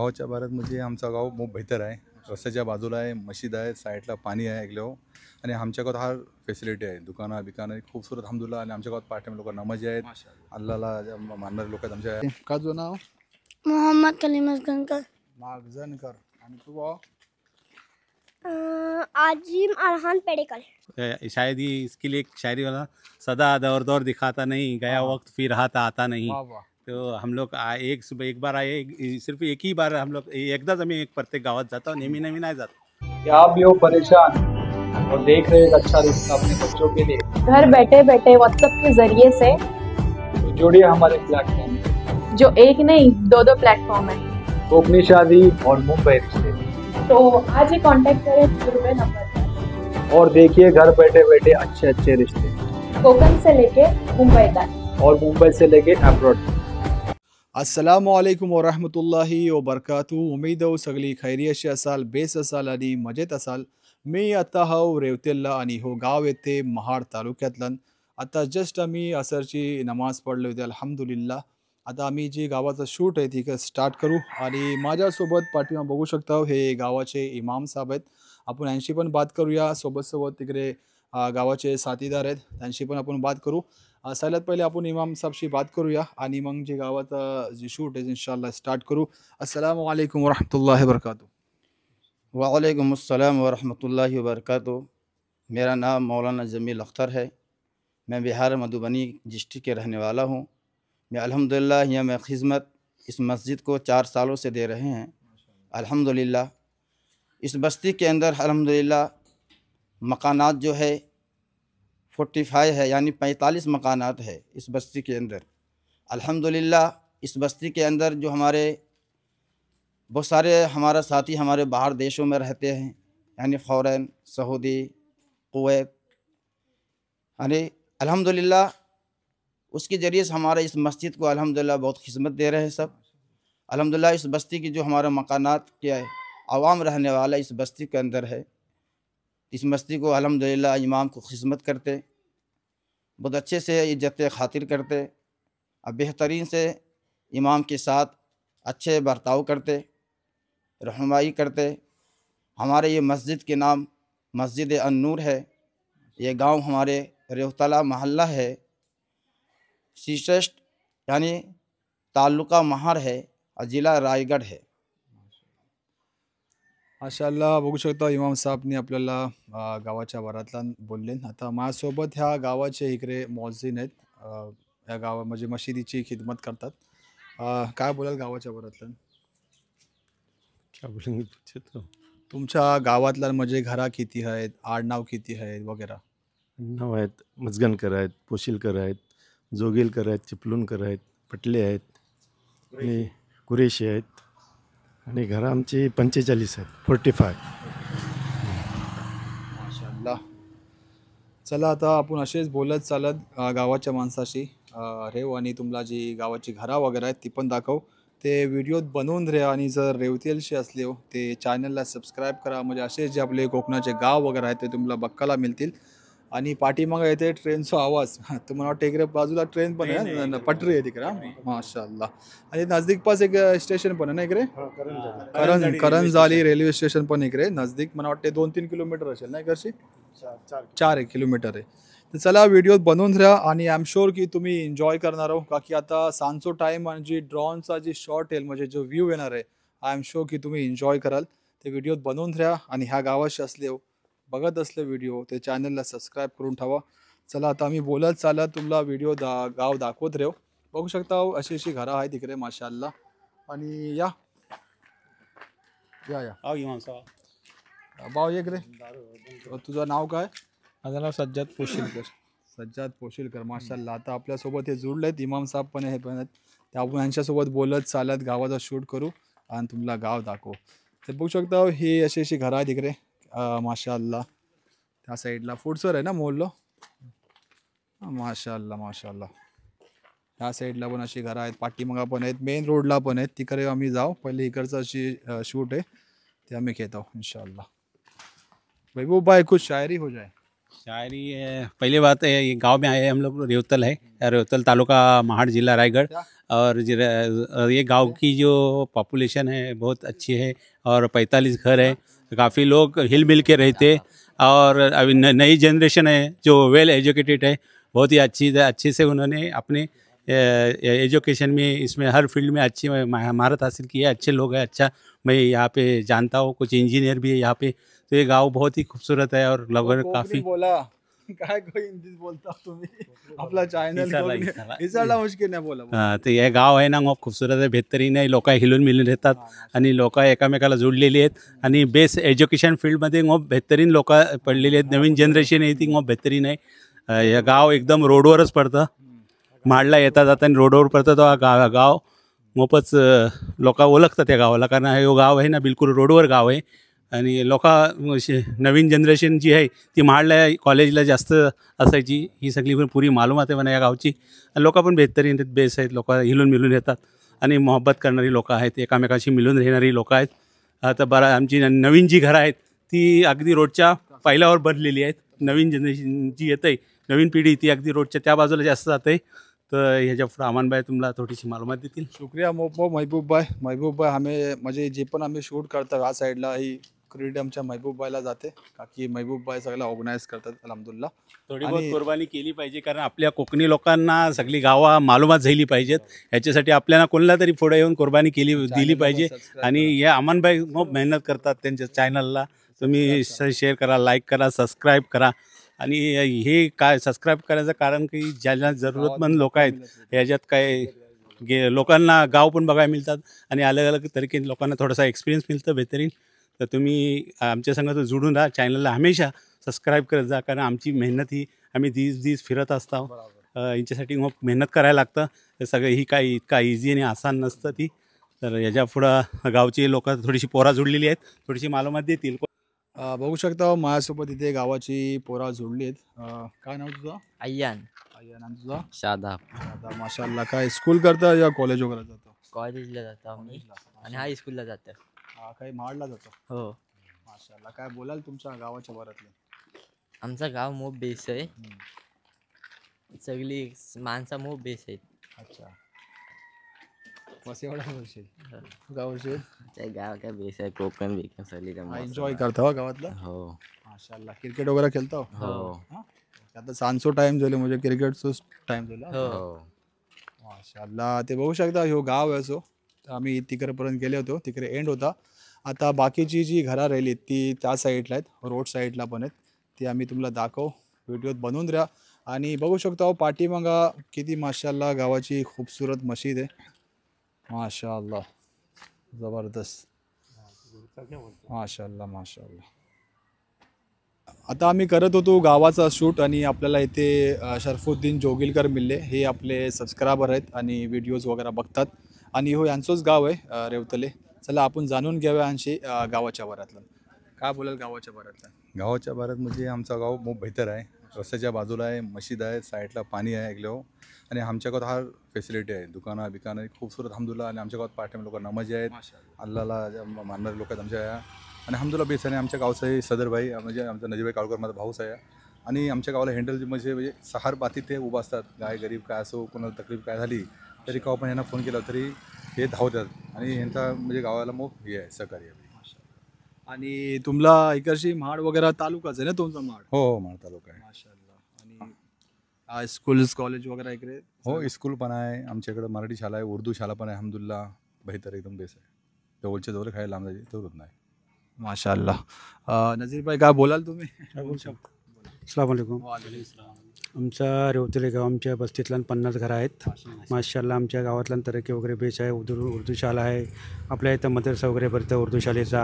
गावाच्या बारात म्हणजे आमचा गाव खूप बेहतर आहे. रस्त्याच्या बाजूला आहे, मशीद आहे, साईडला पाणी आहे ऐकलं. आणि आमच्या गावात हा फॅसिलिटी आहे. दुकानं बिकानं खूपसूरत अल्हम्दुलिल्लाह. आणि आमच्या गावात पार्ट टाइम लोक नमाजी आहेत, अल्लाहला मानणारे लोक आहेत आमच्या. का जो नाव मोहम्मद कलीम असगनकर मागजनकर. आणि तू भाऊ? आजिम अरहान पेड़ेकर। शायद ही इसके लिए एक शायरी वाला सदा दौर दौर दिखाता नहीं, गया वक्त फिर रहा था आता नहीं। वाह वाह. तो हम लोग एक सुबह एक बार आए, सिर्फ एक ही बार हम लोग एकदाच आम्ही एक प्रत्येक गावात जातो, नेहमी नेहमी नाही जात. क्या आप भी हो परेशान और देख रहे एक अच्छा रिश्ता अपने बच्चों के लिए, घर बैठे बैठे व्हाट्सएप के जरिए से तो जुड़िए हमारे प्लेटफॉर्म जो एक नहीं दो प्लेटफॉर्म है। कोकनी शादी और मुंबई रिश्ते, तो आज ही कांटेक्ट करें रुपए नंबर पर और देखिए घर बैठे बैठे अच्छे अच्छे रिश्ते, कोकण से लेके मुंबई तक और मुंबई से लेके अब्रॉड. अस्सलामुअलैकुम वरहमतुल्लाहि वबरकातुहू. उमेद आहे सगळी खैरियतशी असाल, बेस असाल आणि मजेत असाल. मी आता हाव रेवतेल्ला आणि हो गाव येते महाड तालुक्यातलं. आता जस्ट आम्ही असरची नमाज पडली होती अल्हम्दुलिल्लाह. आता आम्ही जी गावाचं शूट आहे ती स्टार्ट करू. आणि माझ्यासोबत पाठीमा बघू शकता हे गावाचे इमाम साहेब आहेत. आपण यांची पण बात करूया. सोबत तिकडे गावाचे साथीदार आहेत, त्यांची पण आपण बात करू. सगळ्यात पहिले आपण इमाम साहेबशी बात करूया आणि मग जे गावात जे शूट आहे इंशाल्लाह स्टार्ट करू. अस्सलामु अलैकुम वरहमतुल्लाहि वबरकातुहू. वालेकुम अस्सलाम वरहमतुल्लाहि वबरकातुहू. मेरा नाम मौलाना जमील अख्तर है. मैं बिहार मधुबनी डिस्ट्रिक्ट के रहने वाला हूँ. मैं अल्हम्दुलिल्लाह यहाँ मैं खिदमत इस मस्जिद को 4 सालों से दे रहे हैं. अल्हम्दुलिल्लाह इस बस्ती के अंदर अल्हम्दुलिल्लाह मकानात जो है 45 है, यानी 45 मकानात है इस बस्ती के अंदर. अल्हम्दुलिल्लाह इस बस्ती के अंदर जो हमारे बहुत सारे हमारा साथी हमारे बाहर देशों में रहते हैं, यानी फ़ौरन, सऊदी, कुवैत, यानी अल्हम्दुलिल्लाह उसके ज़रिए से हमारे इस मस्जिद को अल्हम्दुलिल्लाह बहुत खिदमत दे रहे हैं सब. अल्हम्दुलिल्लाह इस बस्ती की जो हमारा मकानात के आवाम रहने वाला इस बस्ती के अंदर है, इस बस्ती को अल्हम्दुलिल्लाह इमाम को खिदमत करते, बहुत अच्छे से इज्जत खातिर करते, अब बेहतरीन से इमाम के साथ अच्छे बर्ताव करते, रहनुमाई करते. हमारे ये मस्जिद के नाम मस्जिद अन्नूर है. ये गांव हमारे रेवतला महल्ला है, शीशस्ट यानी तालुका महार है और ज़िला रायगढ़ है. माशाअल्लाह बघू शकता इमाम साहेबनी आपल्याला गावाच्या वरातला बोलले. आता माझ्यासोबत ह्या गावाचे इकडे मौझिन आहेत. या गावा म्हणजे मशिदीची खिदमत करतात. काय बोलाल गावाच्या वरातला? क्या बोलेंगे पूछे तो. तुमच्या गावातला म्हणजे घरा किती आहेत, आडनाव किती आहेत वगैरे? नाव आहेत, मजगणकर आहेत, पोशिलकर आहेत, जोगेलकर आहेत, चिपलूणकर आहेत, पटले आहेत आणि कुरेशी आहेत. आणि घरं आमची 45 आहेत, 45. माशाअल्लाह. चला आता आपण असेच बोलत चालत गावाच्या माणसाशी रेव आणि तुम्हाला जी गावाची घरा वगैरे आहेत ती पण दाखव. ते व्हिडिओत बनवून रे. आणि जर रेवतेलशी असले हो ते चॅनलला सबस्क्राईब करा, म्हणजे असे जे आपले कोकणाचे गाव वगैरे आहेत ते तुम्हाला बघायला मिळतील. आणि पाठीमागं येते ट्रेनचा आवाज. तुम्हाला वाटतं इकडे बाजूला ट्रेन पण आहे, पटरी आहे तिकडे. माशाअल्लाह. आणि नजदीक पास एक स्टेशन पण आहे ना इकडे, करंजाली रेल्वे स्टेशन पण इकडे नजदीक. मला वाटते 2-3 किलोमीटर असेल ना इकडची, 4 किलोमीटर आहे. तर चला व्हिडिओ बनवून राहा आणि आय एम शुअर की तुम्ही एन्जॉय करणार आहो. का की आता सांजचो टाईम आणि जी ड्रोनचा जी शॉट येईल म्हणजे जो व्ह्यू येणार आहे, आय एम शुअर की तुम्ही एन्जॉय कराल. ते व्हिडिओ बनवून राहा आणि ह्या गावाशी असले हो बघत असले व्हिडिओ ते चॅनलला सबस्क्राईब करून ठेवा. चला आता आम्ही बोलत चालत तुम्हाला व्हिडिओ गाव दाखवत राहू. बघू शकता अशी अशी घरं आहेत तिकडे माशाअल्लाह. आणि या या या आओ इमाम साहब. भाऊ एक रे. तुझं नाव काय? माझं नाव सज्जाद पोशिलकर. सज्जाद पोशिलकर. माशाअल्लाह. आता आपल्यासोबत हे जुळले आहेत इमाम साहेब पण हे पण आहेत. ते आपण यांच्यासोबत बोलत चालत गावाचा शूट करू आणि तुम्हाला गाव दाखवू. तर बघू शकता ही अशी अशी घरं आहेत तिकडे माशाअल्लाह. त्या साईडला फूडसर आहे ना मोहल्लो. माशाअल्लाह माशाअल्लाह. ह्या साईडला पण अशी घरं आहेत, पाठीमागा पण आहेत, मेन रोडला पण आहेत. तिकडे आम्ही जाऊ. पहिले इकडचं अशी शूट आहे ते आम्ही घेत आहोत इंशाअल्लाह. महबूब भाई कुछ शायरी हो जाए. शायरी पहली बात है, ये गांव में आए हम लोग, रेवतल है, रेवतल तालुका, महाड़ जिला, रायगढ़। और ये गांव की जो पॉपुलेशन है बहुत अच्छी है, और 45 घर है, काफ़ी लोग हिल मिल के रहते। और अभी नई जनरेशन है जो वेल एजुकेटेड है, बहुत ही अच्छे से उन्होंने अपने एजुकेशन में, इसमें हर फील्ड में अच्छी महारत हासिल की है। अच्छे लोग हैं, अच्छा मैं यहाँ पे जानता हूँ, कुछ इंजीनियर भी है यहाँ पे। तो ये गांव बहुत ही खूबसूरत है और लोगों ने काफ़ी बोला काय कोई हिंदीत बोलता तुम्ही आपला चॅनल इसाला मुश्किल नाही बोला हां, तर हे गाव आहे ना खूप खूपसूरत आहे, बेहतरीन आहे, लोक हिलून मिळून येतात आणि लोक एकामेकाला जोडलेली आहेत आणि बेस्ट एज्युकेशन फील्डमध्ये खूप बेहतरीन लोक पडलेली आहेत. नवीन जनरेशन आहे ती खूप बेहतरीन आहे. हे गाव एकदम रोडवरच पडतं, माडला येता जाता रोडवर पडतं. तो गाव खूपच लोक ओळखतात त्या गावाला, कारण हे गाव आहे ना बिलकुल रोडवर गाव आहे. आणि लोक नवीन जनरेशन जी आहे ती महाडला कॉलेजला जास्त असायची. ही सगळी पण पुरी मालूमात आहे म्हणा या गावची. आणि लोक पण बेहतरीन आहेत, बेस आहेत, लोक हिलून मिळून येतात आणि मोहब्बत करणारी लोक आहेत, एकामेकाशी मिळून राहणारी लोक आहेत. आता बरं आमची नवीन जी घरं आहेत ती अगदी रोडच्या पहिल्यावर बनलेली आहेत. नवीन जनरेशन जी येत आहे, नवीन पिढी, ती अगदी रोडच्या त्या बाजूला जास्त जाते. तर ह्याच्या पुढं अमानबाई तुम्हाला थोडीशी मालूमात देतील. शुक्रिया महबूब भाई हमें म्हणजे जे पण आम्ही शूट करतो या साईडला ही क्रेडिट आमच्या महबूब भाईला जाते, का की महबूब भाई सगळं ऑर्गनाईज करतात अल्हम्दुलिल्लाह. थोडी बहुत कुर्बानी केली पाहिजे, कारण आपल्या कोकणी लोकांना सगळी गावं मालूमात झाली पाहिजेत. ह्याच्यासाठी आपल्याला कोणाला तरी पुढे येऊन कुर्बानी दिली पाहिजे. आणि हे अमनबाई खूप मेहनत करतात त्यांच्या चॅनलला. तुम्ही शेअर करा, लाईक करा, सबस्क्राईब करा. आणि हे काय सबस्क्राईब करायचं कारण की ज्यांना जरूरतमंद लोक आहेत ह्याच्यात काय लोकांना गाव पण बघायला मिळतात आणि अलग अलग तरीके लोकांना थोडासा एक्सपिरियन्स मिळतं बेहतरीन. तर तुम्ही आमच्या संग जुडून राहा, चॅनलला हमेशा सबस्क्राईब करत जा, कारण आमची मेहनत ही आम्ही दिस फिरत असतो. यांच्यासाठी खूप मेहनत करायला लागतं. हे सगळं ही काही इतका इझी आणि आसान नसतं ती. तर याच्या पुढं गावची लोक थोडीशी पोरा जुडलेली आहेत, थोडीशी मालूमात देतील. बघू शकता माझ्यासोबत इथे गावाची पोरा जोडली आहेत. काय नाव तुझं? अय्यान. आणि तुझा? शादाब. आता माशाल्लाह. काय स्कूल करता या कॉलेज वगैरे जातो? कॉलेजला जातो आम्ही आणि हायस्कूलला जातो. काही महाडला जातो? हो. माशाल्लाह. काय बोलाल तुमच्या गावाच्या बरातले? आमचा गाव मोप बेस आहे, सगळी माणसं मोप बेस आहेत. अच्छा, बस एवढा वर्ष गावचे गाव काय बेस आहे, कोकण बिकन सगळी एन्जॉय करता गावातला? हो. माशाल्लाह. क्रिकेट वगैरे खेळता? हो. आता सांजचो टाइम झालो म्हणजे क्रिकेटचोच टाइम झाला. हो. माशाल्लाह. ते बघू शकता ह्यो गाव आहे. सो आम्ही तिकडेपर्यंत गेले होतो, तिकडे एंड होता. आता बाकीची जी घरं राहिली ती त्या साईडला आहेत, रोड साईडला पण आहेत. ती आम्ही तुम्हाला दाखवू, व्हिडिओत बनवून द्या. आणि बघू शकतो पाठीमागा किती माशाल्लाह गावाची खूबसूरत मशीद आहे. माशाल्लाह, जबरदस्त. माशाल्लाह माशाल्लाह. आता आम्ही करत होतो गावाचा शूट आणि आपल्याला इथे शरफुद्दीन जोगिलकर मिळले. हे आपले सबस्क्रायबर आहेत आणि व्हिडिओज वगैरे बघतात. आणि हो यांचंच गाव आहे रेवतले. चला आपण जाणून घेऊया यांशी गावाच्या बारातलं. काय बोलाल गावाच्या बारातलं? गावाच्या बारात म्हणजे आमचा गाव खूप बेहतर आहे. रस्त्याच्या बाजूला आहे, मशीद आहे, साईडला पाणी आहे ऐकलं. आणि आमच्या गावात हा फॅसिलिटी आहे, दुकानं बिकानं खूपसूरत अल्हम्दुलिल्लाह. आणि आमच्या गावात पार्टी लोक नमाजी आहेत, अल्लाला मानणारे लोक आहेत आमच्या. आणि अल्हम्दुलिल्लाह बेस आहे. आमच्या गावचं सदरभाई म्हणजे आमचा नजीबाई काळकर माझा भाऊच आहे. आणि आमच्या गावाला हँडल म्हणजे सहार बाती ते उभं असतात. काय गरीब काय असो, कोणाला तकलीफ काय झाली तरी का आपण यांना फोन केला तरी हे धावतात. आणि यांचा म्हणजे गावाला मग हे आहे सहकार्य. आणि तुमला इकडची महाड वगैरे तालुकाच आहे ना तुमचा? महाड हो, महाड तालुका आहे. माशाल्लाह. आणि स्कूल्स कॉलेज वगैरे इकडे? हो, स्कूल पण आहे आमच्याकडे, मराठी शाळा आहे, उर्दू शाळा पण आहे. अल्हम्दुलिल्लाह बेहतर एकदम बेस आहे. जवळच्या जवळ खायला लांब जायची जरूरत नाही. माशाल्लाह. नजीर भाई काय बोलाल तुम्ही? अस्सलाम वालेकुम. आमचा रेवतले गाव, आमच्या बस्तीतल्या 50 घरं आहेत. माशाल्लाह. आमच्या गावातल्या तरक्की वगैरे बेस आहे, उर्दू शाळा आहे. आपल्या इथं मदरसा वगैरे भरतं उर्दू शाळेचा.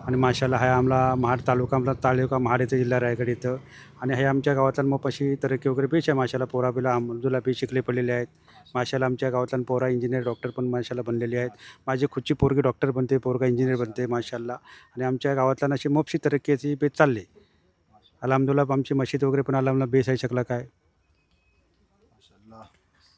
आणि माशाल्लाह आहे आम्हाला महाड तालुका महाड येथे जिल्हा रायगड इथं. आणि हे आमच्या गावातल्या मग अशी तरक्की वगैरे बेस आहे. माशाल्लाह पोरा बिला अमजुल्ला बे शिकले पडलेले आहेत. माशाल्लाह आमच्या गावातल्या पोरा इंजिनियर डॉक्टर पण माशाल्लाह बनलेले आहेत. माझी खुदची पोरगी डॉक्टर बनते, पोरगा इंजिनियर बनते माशाल्लाह. आणि आमच्या गावातल्या अशी मोपशी तरक्कीची बेस चालली अल्हम्दुलिल्लाह. आमची मशीद वगैरे पण अल्हम्दुलिल्लाह बेस आहे शकला काय.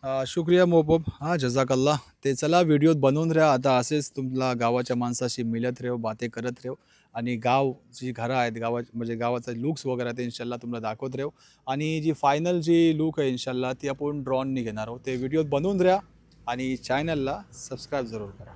शुक्रिया मोहबूब. हां जजाकल्ला. ते चला व्हिडिओत बनवून राहा. आता असेच तुम्हाला गावाच्या माणसाशी मिळत राहू, बाते करत राहू आणि गाव जी घरं आहेत म्हणजे गावाचा लुक्स वगैरे ते इन्शाल्लाह तुम्हाला दाखवत राहू आणि जी फायनल जी लुक आहे इन्शाल्लाह ती आपण ड्रोननी घेणार आहोत. ते व्हिडिओत बनवून राहा आणि चॅनलला सबस्क्राईब जरूर करा.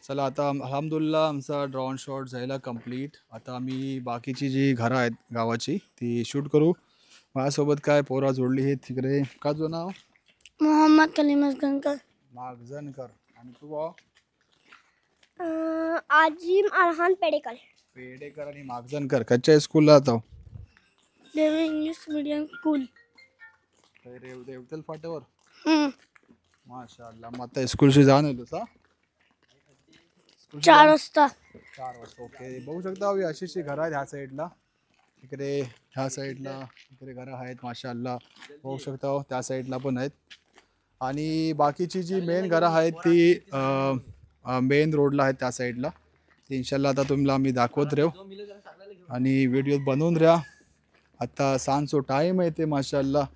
चला आता अल्हम्दुलिल्लाह आमचा ड्रोन शॉट झाला कंप्लीट. आता आम्ही बाकीची जी घरं आहेत गावाची ती शूट करू. माझ्यासोबत काय पोरा जोडली आहे तिकडे. का जो नाव मोहम्मद कलीम असगनकर. मागजनकर. आणि तू भाऊ आजिम अरहान पेडेकर. पेडेकर आणि मागजनकर. कच्च्या स्कूलला जातो. देवी इंग्लिश मीडियम स्कूल. देवतेल फाट्यावर. माशाअल्लाह. मग आता स्कूलशी जाऊन येतो सा 4 वाजता. 4 वाजता. ओके. बघू शकता हवी अशी घरं आहेत ह्या साईडला. इकडे ह्या साईडला इकडे घरं आहेत माशाअल्लाह. बघू शकता त्या साईडला पण आहेत. आणि बाकीची जी मेन घरं आहेत ती मेन रोडला आहेत त्या साईडला. ती इन्शाल्लाह आता तुम्हाला आम्ही दाखवत राहू आणि व्हिडिओ बनवून राहा. आता सांजचो टाईम आहे ते माशाअल्लाह.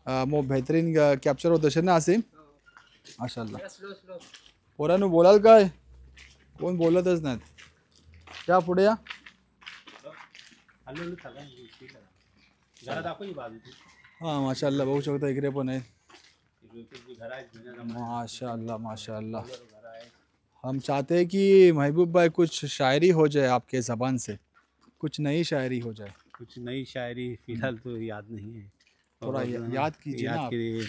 मग बेहतरीन कॅप्चर होत असेल ना असे माशाअल्लाह. पोरांनो बोलाल काय. कोण बोलतच नाहीत. त्या पुढे या. हां माशाअल्लाह बघू शकता इकडे पण आहे. माशाअल्लाह माशाअल्लाह. हम चाहते हैं कि महबूब भाई कुछ शायरी हो जाए आपके ज़बान से. कुछ नई शायरी हो जाए. कुछ नई शायरी फिलहाल तो याद नहीं है. थोड़ा और याद कीजिए ना याद आप। कीजिए।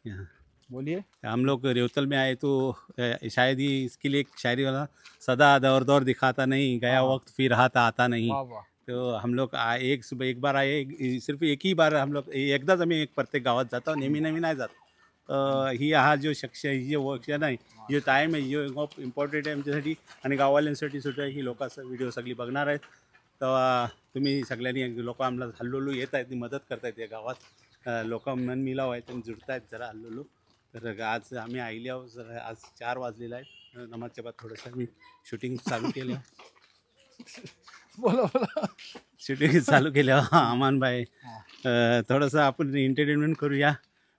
यहाँ बोलिए। हम लोग रेवतल में आए तो शायद ही इसके लिए एक शायरी वाला, सदा दौर दौर दिखाता नहीं, गया हाँ। वक्त फिर हाथ आता नहीं। वाह वाह। तो हम लोग एक सुबह एक बार आए, सिर्फ एक ही बार हम लोग एकदाच आम्ही एक प्रत्येक गावात जातो, नेहमी नेहमी नाही जात. ही हा जो शक्ष ही जो क्षण आहे, जो टाईम आहे, जो खूप इम्पॉर्टंट आहे आमच्यासाठी आणि गाववाल्यांसाठी सुद्धा. ही लोक व्हिडिओ सगळी बघणार आहेत, तेव्हा तुम्ही सगळ्यांनी लोक आम्हाला हल्लोलू येत आहेत, मदत करतायत या गावात. लोक मन मिलाव आहेत आणि जुळत आहेत जरा हल्लोलू. तर आज आम्ही आईली आहोत, जरा आज 4 वाजलेला आहे. नमाजच्या बाद थोडंसं आम्ही शूटिंग चालू केलं. बोला बोला. शूटिंग चालू केलं. अमान भाई, थोडंसं आपण एंटरटेनमेंट करूया,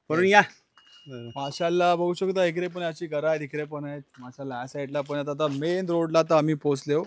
करून या. माशाल्लाह बघू शकता, इकडे पण अशी घरं आहेत, इकडे पण आहेत. माशाल्लाह या साईडला पण आहेत. आता मेन रोडला तर आम्ही पोहोचलो.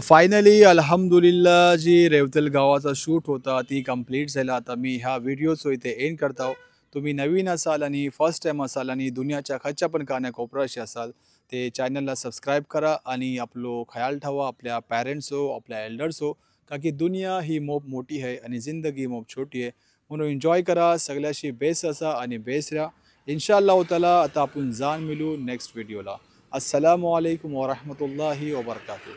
फायनली अल्हम्दुलिल्लाह जी रेवतल गावाचा शूट होता ती कंप्लीट झाला. आता मी ह्या व्हिडिओचं इथे एंड करतो. तुम्ही नवीन असाल आणि फर्स्ट टाइम असाल आणि दुनियाच्या खच्या पण कानाकोपऱ्याशी असाल ते चॅनलला सबस्क्राईब करा आणि आपलं ख्याल ठेवा, आपल्या पॅरेंट्स हो, आपल्या एल्डर्स हो, का की दुनिया ही मोप मोठी आहे आणि जिंदगी मोप छोटी आहे. म्हणून एन्जॉय करा, सगळ्याशी बेस असा आणि बेस राहा. इंशाअल्लाह ताला आता आपण जाण मिळू नेक्स्ट व्हिडिओला. अस्सलामु अलैकुम वरहमतुल्लाहि वबरकातुह.